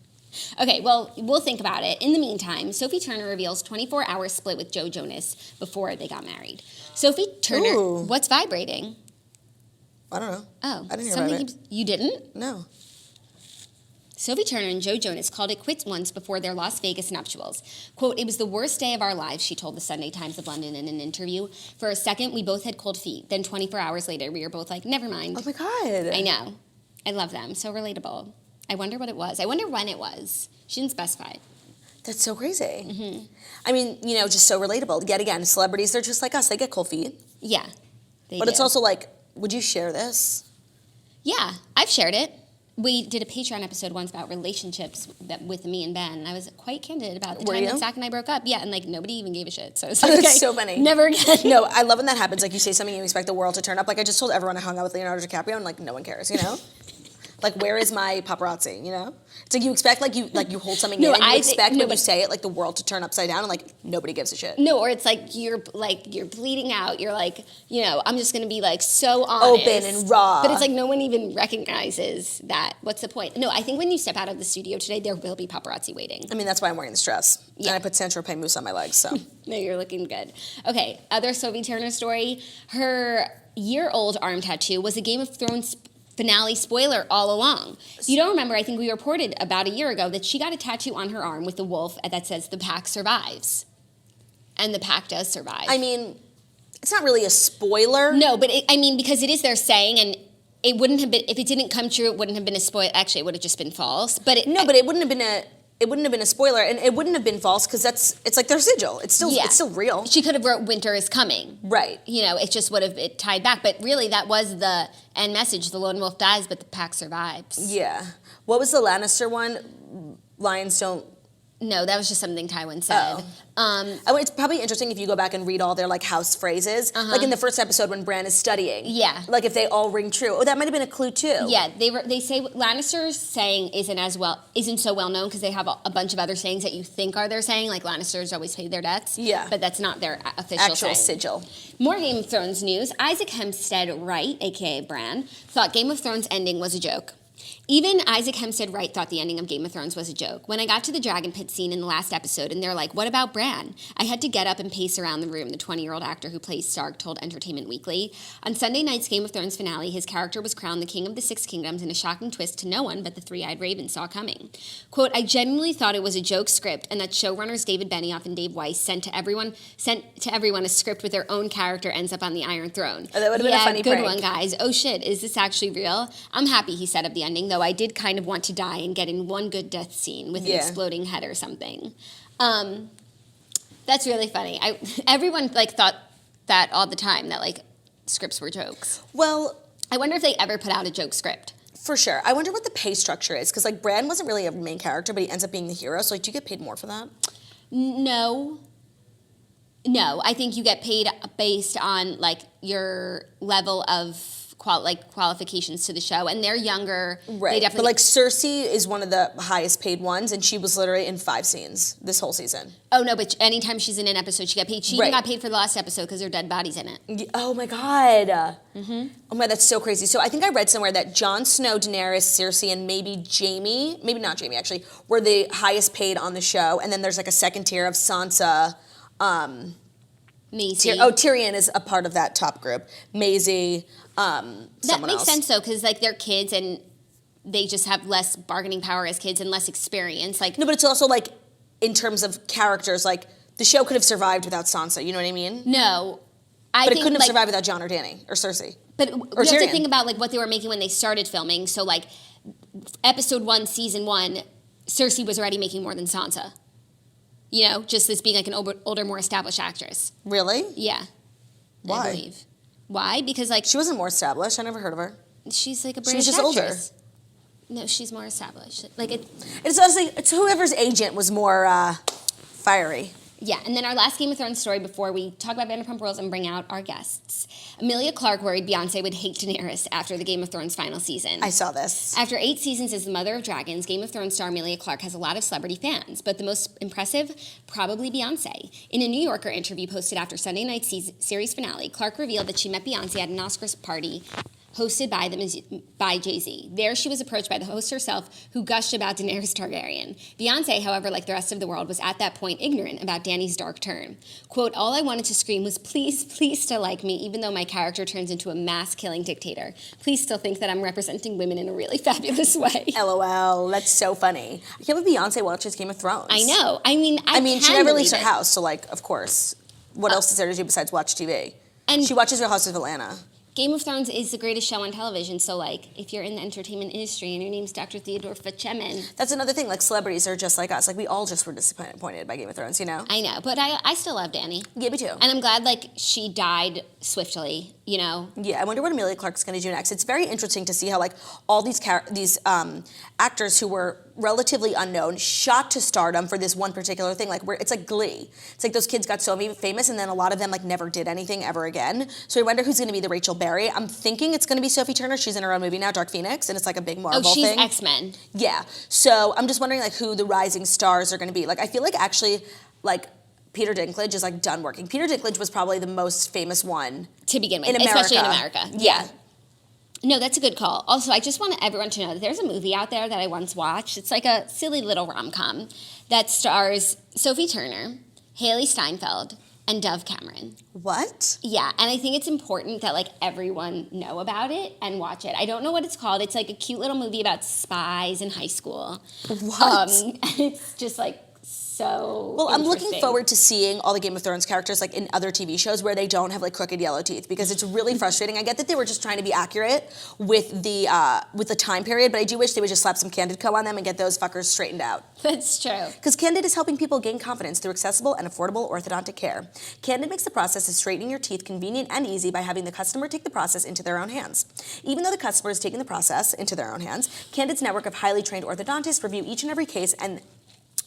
Okay, well, we'll think about it. In the meantime, Sophie Turner reveals 24-hour split with Joe Jonas before they got married. Sophie Turner, Ooh. what's vibrating? I don't know. Oh, I didn't hear about it. You didn't? No. Sophie Turner and Joe Jonas called it quits once before their Las Vegas nuptials. Quote, "It was the worst day of our lives," she told the Sunday Times of London in an interview. "For a second, we both had cold feet. Then 24 hours later, we were both like, never mind." Oh my God. I know. I love them. So relatable. I wonder what it was. I wonder when it was. She didn't specify. That's so crazy. Mm-hmm. I mean, you know, just so relatable. Yet again, celebrities, they're just like us. They get cold feet. Yeah, But do. it's also like, would you share this? Yeah, I've shared it. We did a Patreon episode once about relationships with me and Ben, and I was quite candid about the time that Zach and I broke up. Yeah, and like nobody even gave a shit. So it's like, That's okay, so funny. Never again. No, I love when that happens. Like you say something and you expect the world to turn up. Like I just told everyone I hung out with Leonardo DiCaprio, and like no one cares, you know? Like where is my paparazzi, you know? It's like you expect like you hold something in and you expect when you say it like the world to turn upside down and like nobody gives a shit. No, or it's like you're bleeding out. You're like, you know, I'm just gonna be like so honest. Open and raw. But it's like no one even recognizes that. What's the point? No, I think when you step out of the studio today, there will be paparazzi waiting. I mean, that's why I'm wearing this dress. Yeah. And I put Saint-Tropez mousse on my legs, so. No, you're looking good. Okay, other Sophie Turner story. Her year-old arm tattoo was a Game of Thrones finale spoiler all along. You don't remember, I think we reported about a year ago that she got a tattoo on her arm with the wolf that says, "The pack survives." And the pack does survive. I mean, it's not really a spoiler. No, but because it is their saying, and it wouldn't have been, if it didn't come true, it wouldn't have been a spoiler. Actually, it would have just been false. But it wouldn't have been a spoiler, and it wouldn't have been false because it's like their sigil. It's still real. She could have wrote "Winter is coming." Right. You know, it just would have tied back. But really, that was the end message. The lone wolf dies, but the pack survives. Yeah. What was the Lannister one? Lions don't. No, that was just something Tywin said. It's probably interesting if you go back and read all their like house phrases. Like in the first episode when Bran is studying. Yeah. Like if they all ring true. Oh, that might have been a clue too. Yeah, they say Lannister's saying isn't so well known because they have a bunch of other sayings that you think are their saying, like Lannisters always pay their debts. Yeah. But that's not their official actual saying. sigil. More Game of Thrones news. Isaac Hempstead Wright, aka Bran, thought Game of Thrones ending was a joke. Even Isaac Hempstead Wright thought the ending of Game of Thrones was a joke. When I got to the dragon pit scene in the last episode and they're like, "What about Bran?" I had to get up and pace around the room, the 20-year-old actor who plays Stark told Entertainment Weekly. On Sunday night's Game of Thrones finale, his character was crowned the King of the Six Kingdoms in a shocking twist to no one but the three-eyed raven saw coming. Quote, "I genuinely thought it was a joke script and that showrunners David Benioff and Dave Weiss sent to everyone a script with their own character ends up on the Iron Throne." Oh, that would have been a funny good prank. one, guys. Oh shit, is this actually real? I'm happy he set up the ending, though I did kind of want to die and get in one good death scene with an exploding head or something. That's really funny. Everyone like thought that all the time, that like scripts were jokes. Well, I wonder if they ever put out a joke script. For sure. I wonder what the pay structure is, because like Bran wasn't really a main character, but he ends up being the hero. So like, do you get paid more for that? No. No, I think you get paid based on like your level of qualifications to the show, and they're younger. Right. They definitely. But like Cersei is one of the highest paid ones, and she was literally in 5 scenes this whole season. Oh no, but anytime she's in an episode, she got paid. She even got paid for the last episode because there are dead bodies in it. Oh my god. Mm-hmm. Oh my, that's so crazy. So I think I read somewhere that Jon Snow, Daenerys, Cersei, and maybe Jaime, maybe not Jaime actually, were the highest paid on the show, and then there's like a second tier of Sansa. Maisie. Tyrion is a part of that top group. Maisie. That makes sense though, because like they're kids and they just have less bargaining power as kids and less experience. Like no, but it's also like in terms of characters, like the show could have survived without Sansa. You know what I mean? No, but it couldn't have survived without Jon or Dany or Cersei. But we have to think about like what they were making when they started filming. So like episode 1, season 1, Cersei was already making more than Sansa. You know, just as being like an older, more established actress. Really? Yeah. Why? I believe. Why? Because like she wasn't more established. I never heard of her. She's like a British She was just actress. older. No, she's more established. Like it's honestly it's whoever's agent was more fiery. Yeah, and then our last Game of Thrones story before we talk about Vanderpump Rules and bring out our guests. Emilia Clarke worried Beyonce would hate Daenerys after the Game of Thrones final season. I saw this. After 8 seasons as the Mother of Dragons, Game of Thrones star Emilia Clarke has a lot of celebrity fans, but the most impressive, probably Beyonce. In a New Yorker interview posted after Sunday night's series finale, Clarke revealed that she met Beyonce at an Oscars party hosted by Jay-Z. There she was approached by the host herself, who gushed about Daenerys Targaryen. Beyonce, however, like the rest of the world, was at that point ignorant about Dany's dark turn. Quote, all I wanted to scream was, please, please still like me, even though my character turns into a mass-killing dictator. Please still think that I'm representing women in a really fabulous way. LOL, that's so funny. I can't believe Beyonce watches Game of Thrones. I know. I mean, she never leaves her house, so like, of course. What else is there to do besides watch TV? And she watches Real Housewives of Atlanta. Game of Thrones is the greatest show on television, so like if you're in the entertainment industry and your name's Dr. Theodore Fachemin. That's another thing, like celebrities are just like us. Like we all just were disappointed by Game of Thrones, you know? I know, but I still love Dany. Yeah, me too. And I'm glad like she died swiftly, you know? Yeah, I wonder what Emilia Clarke's gonna do next. It's very interesting to see how like all these actors who were relatively unknown shot to stardom for this one particular thing. Like it's like Glee. It's like those kids got so famous and then a lot of them like never did anything ever again. So I wonder who's gonna be the Rachel Berry. I'm thinking it's gonna be Sophie Turner. She's in her own movie now, Dark Phoenix, and it's like a big Marvel thing. Oh, she's X-Men. Yeah. So I'm just wondering like who the rising stars are gonna be. Like I feel like actually like Peter Dinklage is like done working. Peter Dinklage was probably the most famous one to begin with, in America. Especially in America. Yeah. No, that's a good call. Also, I just want everyone to know that there's a movie out there that I once watched. It's like a silly little rom-com that stars Sophie Turner, Haley Steinfeld, and Dove Cameron. What? Yeah, and I think it's important that like everyone know about it and watch it. I don't know what it's called. It's like a cute little movie about spies in high school. What? It's just like so well, I'm looking forward to seeing all the Game of Thrones characters like in other TV shows where they don't have like crooked yellow teeth, because it's really frustrating. I get that they were just trying to be accurate with the time period, but I do wish they would just slap some Candid Co on them and get those fuckers straightened out. That's true. Because Candid is helping people gain confidence through accessible and affordable orthodontic care. Candid makes the process of straightening your teeth convenient and easy by having the customer take the process into their own hands. Even though the customer is taking the process into their own hands, Candid's network of highly trained orthodontists review each and every case and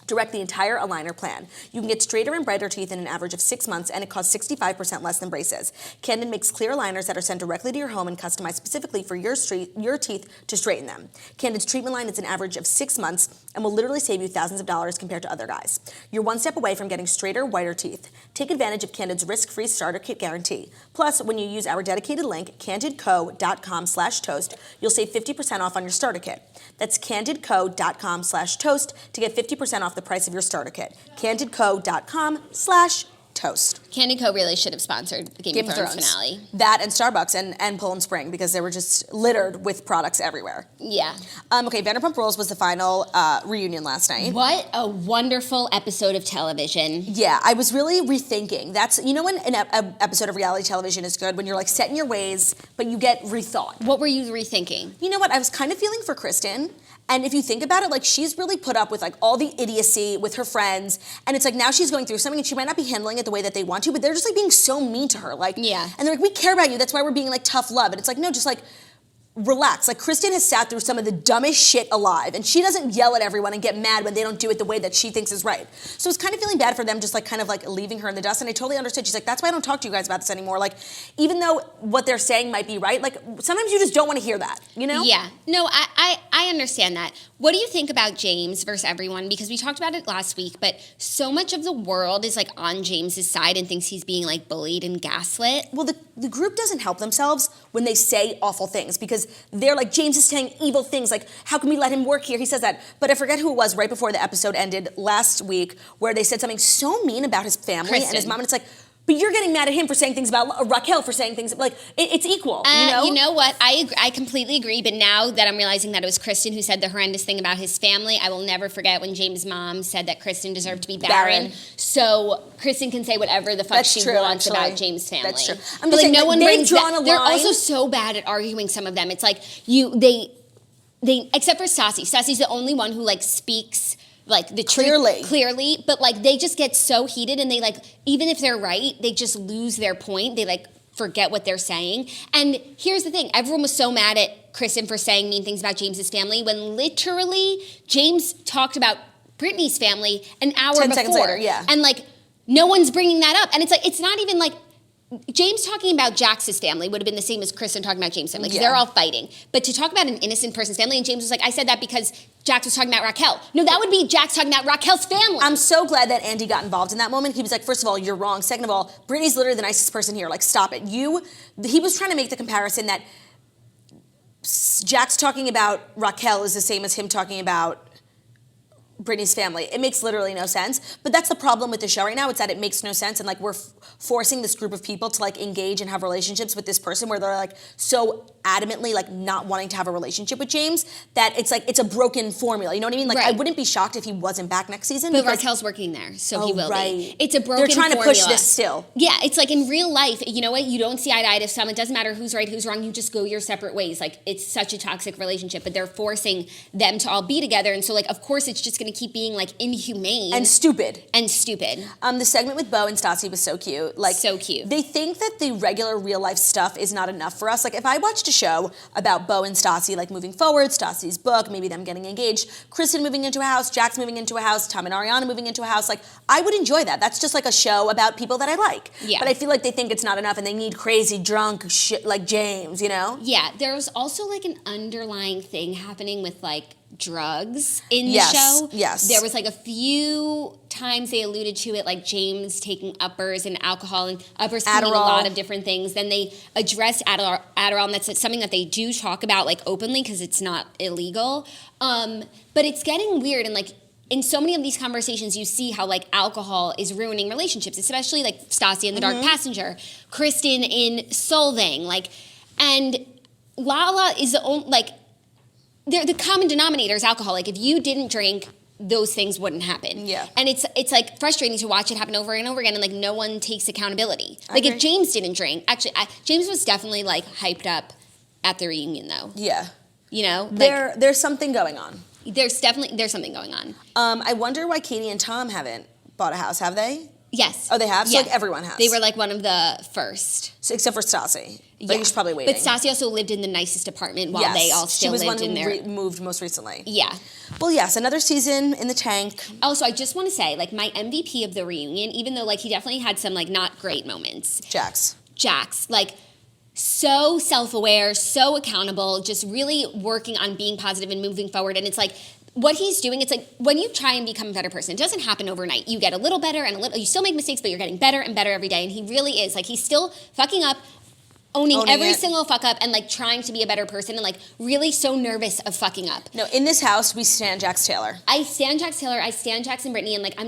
direct the entire aligner plan. You can get straighter and brighter teeth in an average of 6 months, and it costs 65% less than braces. Candid makes clear aligners that are sent directly to your home and customized specifically for your teeth to straighten them. Candid's treatment line is an average of 6 months and will literally save you thousands of dollars compared to other guys. You're one step away from getting straighter, whiter teeth. Take advantage of Candid's risk-free starter kit guarantee. Plus, when you use our dedicated link, candidco.com/toast, you'll save 50% off on your starter kit. That's candidco.com/toast to get 50% off the price of your starter kit. candidco.com/toast. Candid Co really should have sponsored the Game of Thrones finale. That and Starbucks and Poland Spring, because they were just littered with products everywhere. Yeah. Okay, Vanderpump Rules was the final reunion last night. What a wonderful episode of television. Yeah, I was really rethinking. That's, you know when an episode of reality television is good? When you're like set in your ways, but you get rethought. What were you rethinking? You know what? I was kind of feeling for Kristen. And if you think about it, like she's really put up with like all the idiocy with her friends, and it's like now she's going through something and she might not be handling it the way that they want to, but they're just like being so mean to her. Like, yeah. And they're like, we care about you. That's why we're being like tough love. And it's like, no, just like relax. Like, Kristen has sat through some of the dumbest shit alive, and she doesn't yell at everyone and get mad when they don't do it the way that she thinks is right. So it's kind of feeling bad for them, just like kind of like leaving her in the dust. And I totally understood. She's like, that's why I don't talk to you guys about this anymore. Like, even though what they're saying might be right, like, sometimes you just don't want to hear that, you know? Yeah. No, I understand that. What do you think about James versus everyone? Because we talked about it last week, but so much of the world is like on James's side and thinks he's being like bullied and gaslit. Well, the group doesn't help themselves when they say awful things, because they're like, James is saying evil things, like, how can we let him work here? He says that. But I forget who it was right before the episode ended last week, where they said something so mean about his family Kristen. and his mom, and it's like, but you're getting mad at him for saying things about Raquel, for saying things, like, it's equal, you know? You know what? I completely agree, but now that I'm realizing that it was Kristen who said the horrendous thing about his family, I will never forget when James' mom said that Kristen deserved to be barren. So Kristen can say whatever the fuck That's she true, wants actually. about James' family. That's true. But I'm just like, saying, no like, one they've brings drawn that. a They're line. also so bad at arguing, some of them. It's like, they except for Stassi. Stassi's the only one who like speaks like the truth clearly, but like they just get so heated, and they like, even if they're right, they just lose their point. They like forget what they're saying. And here's the thing, everyone was so mad at Kristen for saying mean things about James's family, when literally James talked about Brittany's family an hour 10 before. seconds later, yeah. And like, no one's bringing that up. And it's like, it's not even like, James talking about Jax's family would have been the same as Kristen talking about James' family, because they're all fighting. But to talk about an innocent person's family, and James was like, I said that because Jax was talking about Raquel. No, that would be Jax talking about Raquel's family. I'm so glad that Andy got involved in that moment. He was like, first of all, you're wrong. Second of all, Brittany's literally the nicest person here. Like, stop it. He was trying to make the comparison that Jax talking about Raquel is the same as him talking about Brittany's family. It makes literally no sense. But that's the problem with the show right now. It's that it makes no sense, and like, we're forcing this group of people to like engage and have relationships with this person where they're like so adamantly like not wanting to have a relationship with James that it's like, it's a broken formula. You know what I mean? Like, I wouldn't be shocked if he wasn't back next season. But Raquel's working there, so he will be. It's a broken They're trying formula. to push this still. Yeah, it's like in real life, you know what? You don't see eye to eye to someone. It doesn't matter who's right, who's wrong. You just go your separate ways. Like, it's such a toxic relationship, but they're forcing them to all be together. And so like, of course, it's just going to keep being like inhumane. And stupid. The segment with Beau and Stassi was so cute. Like, so cute. They think that the regular real life stuff is not enough for us. Like, if I watched a show about Beau and Stassi, like moving forward, Stassi's book, maybe them getting engaged, Kristen moving into a house, Jax moving into a house, Tom and Ariana moving into a house, like, I would enjoy that. That's just like a show about people that I like. Yeah. But I feel like they think it's not enough, and they need crazy drunk shit like James, you know? Yeah, there was also like an underlying thing happening with like drugs in the show. Yes. There was like a few times they alluded to it, like James taking uppers and alcohol, and uppers can mean a lot of different things. Then they addressed Adderall, and that's something that they do talk about like openly because it's not illegal. But it's getting weird, and like in so many of these conversations, you see how like alcohol is ruining relationships, especially like Stassi in The Dark Passenger, Kristen in Solvang, like, and Lala is the only, like, the common denominator is alcohol. Like, if you didn't drink, those things wouldn't happen. Yeah. And it's like frustrating to watch it happen over and over again, and like no one takes accountability. Like, if James didn't drink, actually, James was definitely like hyped up at the reunion though. Yeah. You know? Like, there's something going on. There's something going on. I wonder why Katie and Tom haven't bought a house, have they? Yes. Oh, they have? So Yeah. like everyone has. They were like one of the first. So, except for Stassi. Like, Yeah. he's probably waiting. But Stassi also lived in the nicest apartment while they all still lived in there. She was one who moved most recently. Yeah. Well, yes, another season in the tank. Also, I just want to say, like, my MVP of the reunion, even though like he definitely had some like not great moments. Jax, like, so self-aware, so accountable, just really working on being positive and moving forward. And it's like, what he's doing, it's like when you try and become a better person, it doesn't happen overnight. You get a little better and you still make mistakes, but you're getting better and better every day. And he really is. Like, he's still fucking up, owning every single fuck up, and like trying to be a better person, and like really so nervous of fucking up. No, in this house, we stand Jax Taylor. I stand Jax Taylor, I stand Jax and Brittany, and like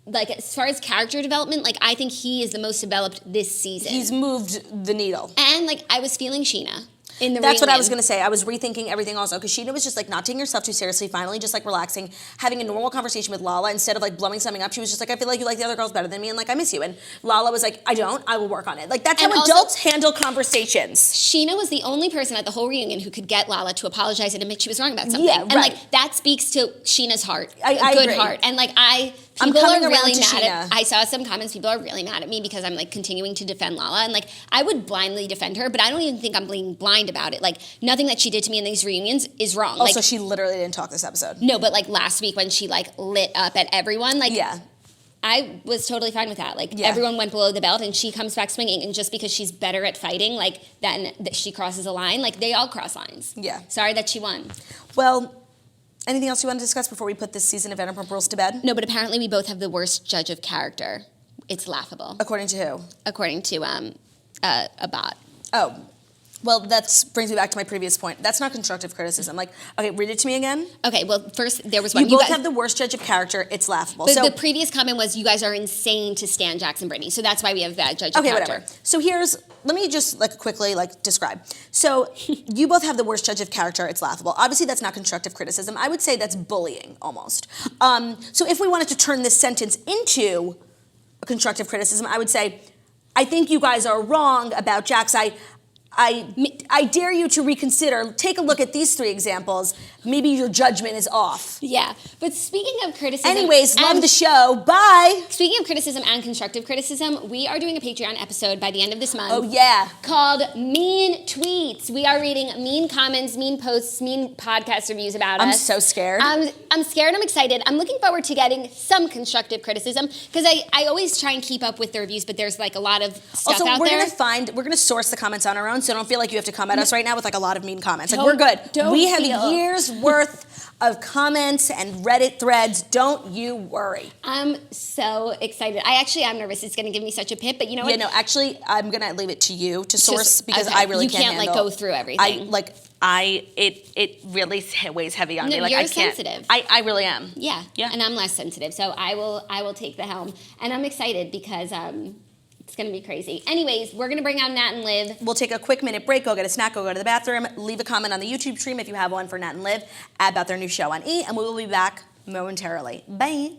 like, as far as character development, like, I think he is the most developed this season. He's moved the needle. And like, I was feeling Sheena in the That's reunion. what I was going to say. I was rethinking everything also, because Sheena was just like not taking herself too seriously, finally just like relaxing, having a normal conversation with Lala instead of like blowing something up. She was just like, I feel like you like the other girls better than me, and like, I miss you. And Lala was like, I don't, I will work on it. Like, that's how adults handle conversations. Sheena was the only person at the whole reunion who could get Lala to apologize and admit she was wrong about something. Yeah, and like, that speaks to Sheena's heart. I good agree. heart. And like, I People coming are around really to mad Sheena. at. I saw some comments. People are really mad at me because I'm like continuing to defend Lala, and like I would blindly defend her, but I don't even think I'm being blind about it. Like nothing that she did to me in these reunions is wrong. Also, like, she literally didn't talk this episode. no, but like last week when she like lit up at everyone, like Yeah. I was totally fine with that. Like Yeah. everyone went below the belt, and she comes back swinging, and just because she's better at fighting, like then that she crosses a line, like they all cross lines. Yeah. Sorry that she won. Well, anything else you want to discuss before we put this season of Vanderpump Rules to bed? No, but apparently we both have the worst judge of character. It's laughable, According to who? according to a bot. Oh, well, that brings me back to my previous point. That's not constructive criticism. Like, okay, read it to me again. Okay, well, first there was one. You both guys, have the worst judge of character. It's laughable. but So, the previous comment was you guys are insane to stand Jackson Brittany, so that's why we have bad judge of okay, character. whatever. So let me just like quickly like describe. So you both have the worst judge of character. It's laughable. Obviously, that's not constructive criticism. I would say that's bullying almost. So if we wanted to turn this sentence into a constructive criticism, I would say, I think you guys are wrong about Jax. I dare you to reconsider. Take a look at these 3 examples. Maybe your judgment is off. Yeah, but speaking of criticism, Anyways, love the show. Bye. Speaking of criticism and constructive criticism, we are doing a Patreon episode by the end of this month. Oh yeah. Called Mean Tweets. We are reading mean comments, mean posts, mean podcast reviews about I'm us. so scared. I'm scared. I'm excited. I'm looking forward to getting some constructive criticism because I always try and keep up with the reviews, but there's like a lot of stuff Also, out we're there. gonna source the comments on our own, so don't feel like you have to come at us right now with like a lot of mean comments. Like Don't- we're good. don't We have feel- years worth of comments and Reddit threads. Don't you worry. I'm so excited. I'm nervous. It's going to give me such a pip, but you know what? Yeah, no, actually, I'm gonna leave it to you to source because okay. I really You can't like handle. go through everything. It really weighs heavy on No, me. Like you're I can't. sensitive. I really am. Yeah. Yeah. And I'm less sensitive, so I will take the helm, and I'm excited because it's gonna be crazy. Anyways, we're gonna bring out Nat and Liv. We'll take a quick minute break, go get a snack, go to the bathroom, leave a comment on the YouTube stream if you have one for Nat and Liv about their new show on E, and we will be back momentarily. Bye.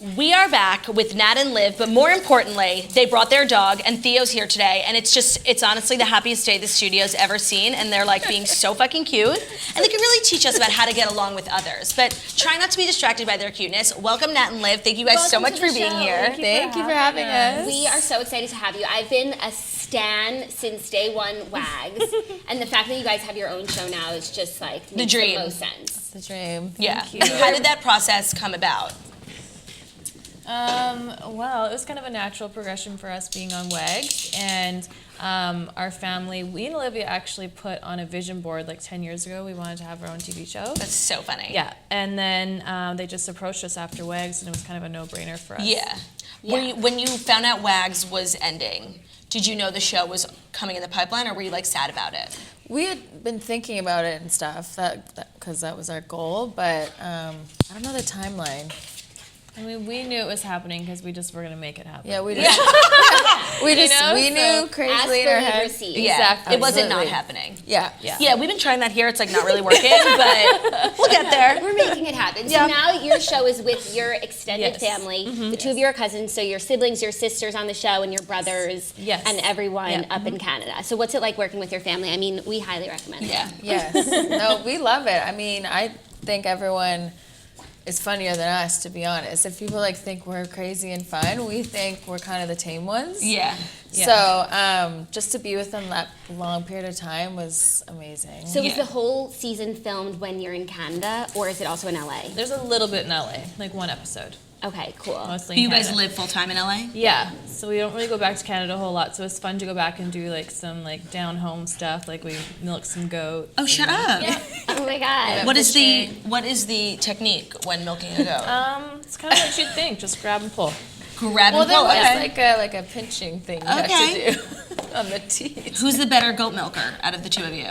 We are back with Nat and Liv, but more importantly, they brought their dog, and Theo's here today, and it's honestly the happiest day the studio's ever seen, and they're like being so fucking cute, and they can really teach us about how to get along with others, but try not to be distracted by their cuteness. Welcome, Nat and Liv. Thank you guys so much for being here. Thank you for having us. We are so excited to have you. I've been a stan since day one Wags, and the fact that you guys have your own show now is just like The dream. The most sense. The dream. Yeah. Thank you. How did that process come about? Well, it was kind of a natural progression for us being on WAGs, and our family, we and Olivia actually put on a vision board like 10 years ago. We wanted to have our own TV show. That's so funny. Yeah, and then they just approached us after WAGs, and it was kind of a no-brainer for us. Yeah. When you found out WAGs was ending, did you know the show was coming in the pipeline, or were you like sad about it? We had been thinking about it and stuff, because that was our goal, but I don't know the timeline. I mean, we knew it was happening because we just were going to make it happen. Yeah, we just, we knew crazily in our heads. Yeah, exactly. It wasn't not happening. Yeah. Yeah, we've been trying that here. It's like not really working, but we'll get there. We're making it happen. So now your show is with your extended family, the two of your cousins, so your siblings, your sisters on the show, and your brothers, and everyone up in Canada. So what's it like working with your family? I mean, we highly recommend it. Yes. No, we love it. I mean, I think everyone is funnier than us, to be honest. If people like think we're crazy and fun, we think we're kind of the tame ones. Yeah. So just to be with them that long period of time was amazing. So is the whole season filmed when you're in Canada, or is it also in LA? There's a little bit in LA, like one episode. Okay, cool. Mostly Do in you guys Canada. live full time in LA? Yeah, so we don't really go back to Canada a whole lot, so it's fun to go back and do like some like down home stuff, like we milk some goats. Oh, shut up. Yeah. Oh my god. What is the technique when milking a goat? It's kind of what you'd think, just grab and pull. Grab and pull. Well, there's like a pinching thing you have to do on the teeth. Who's the better goat milker out of the two of you?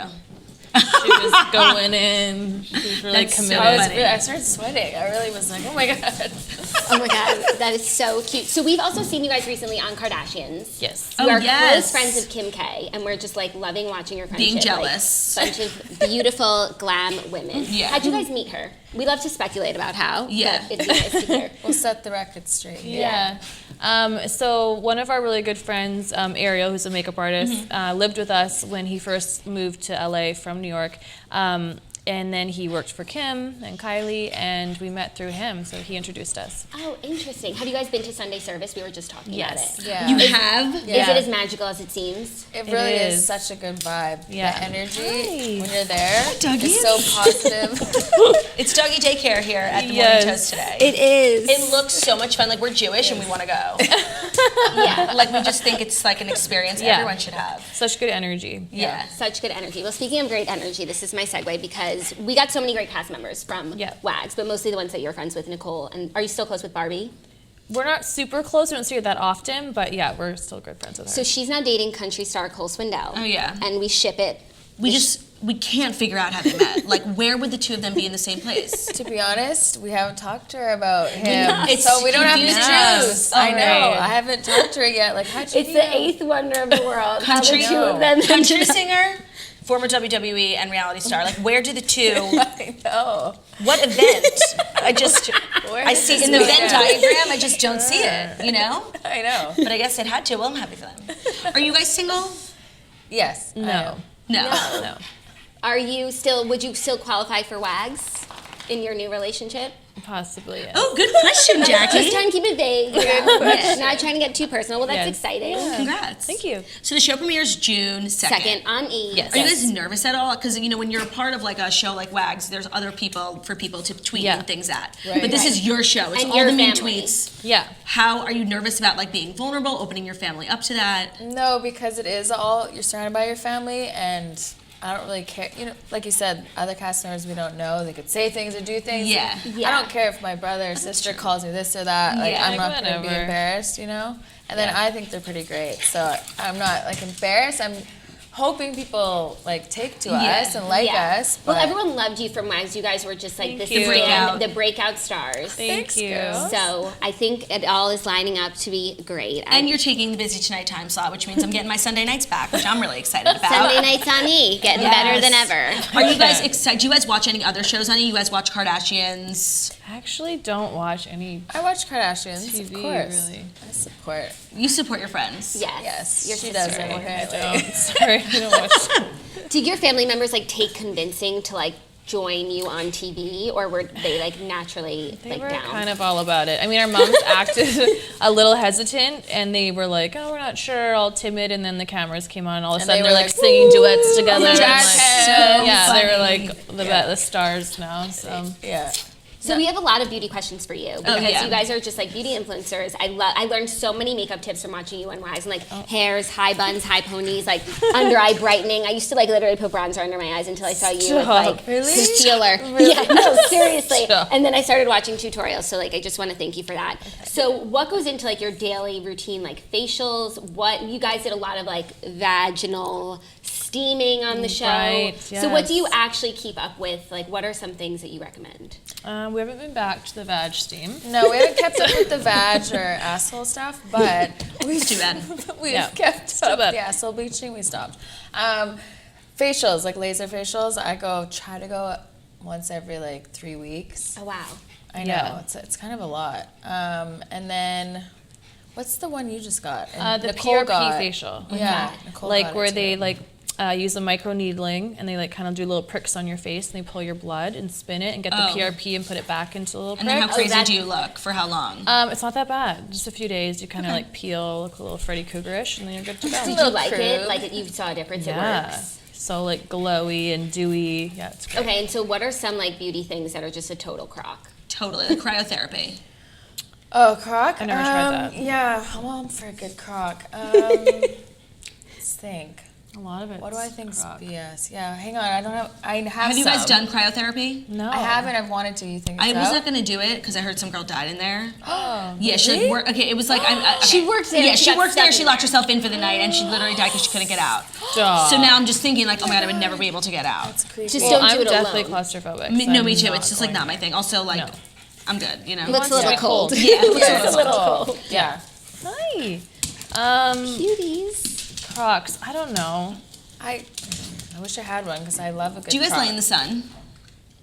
She was going in. She was really That's so committed. funny. I started sweating. I really was like, oh my god. Oh my god, that is so cute. So we've also seen you guys recently on Kardashians. Yes. You are close friends of Kim K, and we're just like loving watching your friendship. Being jealous. Like, bunch of beautiful glam women. Yeah. How'd you guys meet her? We love to speculate about how. Yeah. But it'd be nice to hear. We'll set the record straight. Yeah. So one of our really good friends, Ariel, who's a makeup artist, lived with us when he first moved to LA from New York. And then he worked for Kim and Kylie, and we met through him, so he introduced us. Oh, interesting. Have you guys been to Sunday service? We were just talking about it. Yeah. You have? Is it as magical as it seems? It really It is is. such a good vibe. Yeah. The energy Hi. when you're there Dougie. is so positive. It's doggy daycare here at the Morning Toast today. It is. It looks so much fun. Like, we're Jewish and we want to go. Yeah. Like, we just think it's like an experience everyone should have. Such good energy. Yeah. Such good energy. Well, speaking of great energy, this is my segue because we got so many great cast members from WAGs, but mostly the ones that you're friends with, Nicole. And are you still close with Barbie? We're not super close. We don't see her that often, but yeah, we're still good friends with her. So she's now dating country star Cole Swindell. Oh, yeah. And we ship it. We can't figure out how they met. Like, where would the two of them be in the same place? To be honest, we haven't talked to her about him, It's so we don't have the confusing truth. us. I know. Alright. I haven't talked to her yet. Like, how'd you It's meet the him? eighth wonder of the world. Country- How the two of them. Country singer, former WWE and reality star. Like, where do the two? I know. What event? I see in the Venn diagram. I just don't see it. You know. I know. But I guess it had to. Well, I'm happy for them. Are you guys single? Yes. No. No. Would you still qualify for WAGs in your new relationship? Possibly, yes. Oh, good question, Jackie. Just trying to keep it vague. Yeah. Not trying to get too personal. Well, that's exciting. Yeah. Congrats. Thank you. So the show premieres June 2nd. Second on E. Yes. Are you guys nervous at all? Because, you know, when you're a part of like a show like WAGs, there's other people for people to tweet and things at. Right. But this is your show. It's And all your the mean family. tweets. Yeah. How are you nervous about like being vulnerable, opening your family up to that? No, because it is all, you're surrounded by your family, and I don't really care. You know, like you said, other cast members we don't know. They could say things or do things. Yeah. Yeah. I don't care if my brother or sister calls me this or that. Like, Yeah. I'm not Like, going to be whatever. embarrassed, you know? And then I think they're pretty great. So I'm not, like, embarrassed. I'm hoping people like take to us and like us. Well, but- everyone loved you from Wags. You guys were just like Thank the breakout stars. Thank you. So I think it all is lining up to be great. And you're taking the Busy Tonight time slot, which means I'm getting my Sunday nights back, which I'm really excited about. Sunday nights on E, getting better than ever. Are you guys excited? Do you guys watch any other shows on E? You guys watch Kardashians? I actually don't watch any I watch Kardashians, TV, of course. really. I support. You support your friends. Yes. Yes, Your she sister. doesn't. I Apparently. don't. Sorry, I don't watch. Did your family members like take convincing to like join you on TV, or were they like naturally They like were down? kind of all about it. I mean, our moms acted a little hesitant, and they were like, "Oh, we're not sure," all timid. And then the cameras came on, and all of a sudden they they're were like like, singing duets together. and, Jack like, Hem. yeah, they were funny. like the stars now. So Yeah. So we have a lot of beauty questions for you because yeah. you guys are just like beauty influencers. I learned so many makeup tips from watching you on Wags, and like hairs, high buns, high ponies, like under eye brightening. I used to like literally put bronzer under my eyes until I saw you with like concealer. Yeah, no, seriously. Stop. And then I started watching tutorials. So like I just want to thank you for that. So what goes into like your daily routine, like facials? What you guys did a lot of like vaginal steaming on the show. Right, So what do you yes. actually keep up with? Like what are some things that you recommend? we haven't been back to the vag steam. No, we haven't kept up with the vag or asshole stuff, but It's too bad. we've Yeah. kept too up. bad. The asshole bleaching, we stopped. Facials, like laser facials, I try to go once every like 3 weeks. Oh wow. I know, Yeah. it's kind of a lot. And then, what's the one you just got? The And Nicole PRP got. facial. Yeah, Nicole Like got where it they too. like use a micro needling and they like kind of do little pricks on your face and they pull your blood and spin it and get the PRP and put it back into the little And then how prick. crazy do you look? For how long? It's not that bad. Just a few days. You kind of like peel, look a little Freddy Cougarish, and then you're good to go. Did you like it? Like you saw a difference? It Yeah. works. So like glowy and dewy. Yeah, it's great. Okay, and so what are some like beauty things that are just a total crock? Totally. Like cryotherapy. Oh, crock? I never tried that. Yeah, I'm for a good crock. Let's think. A lot of it. What do I think is BS? Yeah, hang on. I have Have you guys some. done cryotherapy? No. I haven't. I've wanted to. You think I so? was not gonna do it because I heard some girl died in there. Oh, Yeah, she like worked. Okay, it was like okay. She worked there. Yeah, she got worked there. stuck She in locked there. herself in for the night, and she literally died because she couldn't get out. Stop. So now I'm just thinking like, oh my god, I would never be able to get out. It's creepy. Just Well, don't do I'm it definitely alone. claustrophobic. Me, so no, I'm me too. not It's just like going not my thing. Also, like, No. I'm good. You know. Looks a little Yeah. cold. Yeah. it looks Yeah, a little cold. cold. Yeah. Hi. Cuties. Crocs. I don't know. I wish I had one because I love a good Do you guys crock. lay in the sun?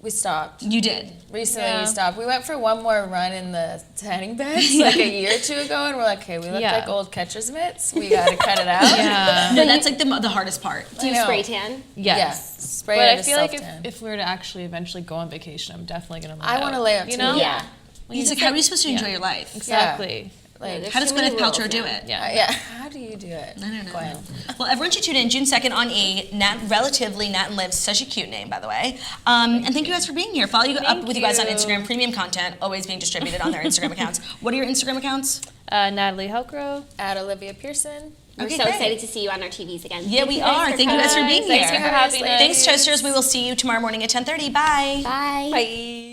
We stopped. You did. Recently Yeah. we stopped. We went for one more run in the tanning beds like a year or two ago, and we're like, okay, we look Yeah. like old catcher's mitts. We gotta cut it out. Yeah. No, that's like the hardest part. Do you I know. spray tan? Yes. Yeah. Spray But it I as feel like self-tan. if we were to actually eventually go on vacation, I'm definitely gonna. I want to lay out You too. know? Yeah. It's like, how are you supposed to enjoy your life? Exactly. Like, There's How does too many Gwyneth Paltrow rules do now. it? Yeah. yeah. How do you do it? I don't know. Gwen. Well, everyone should tune in June 2nd on E. Relatively Nat and Liv, such a cute name, by the way. And thank you guys for being here. Follow you up with you guys on you. Instagram. Premium content always being distributed on their Instagram accounts. What are your Instagram accounts? Natalie Halcro. At Olivia Pierson. We're Okay, so great. excited to see you on our TVs again. Yeah, we are. Thank you guys for being Thanks here. for having us. Thanks, Toasters. We will see you tomorrow morning at 10:30. Bye. Bye. Bye.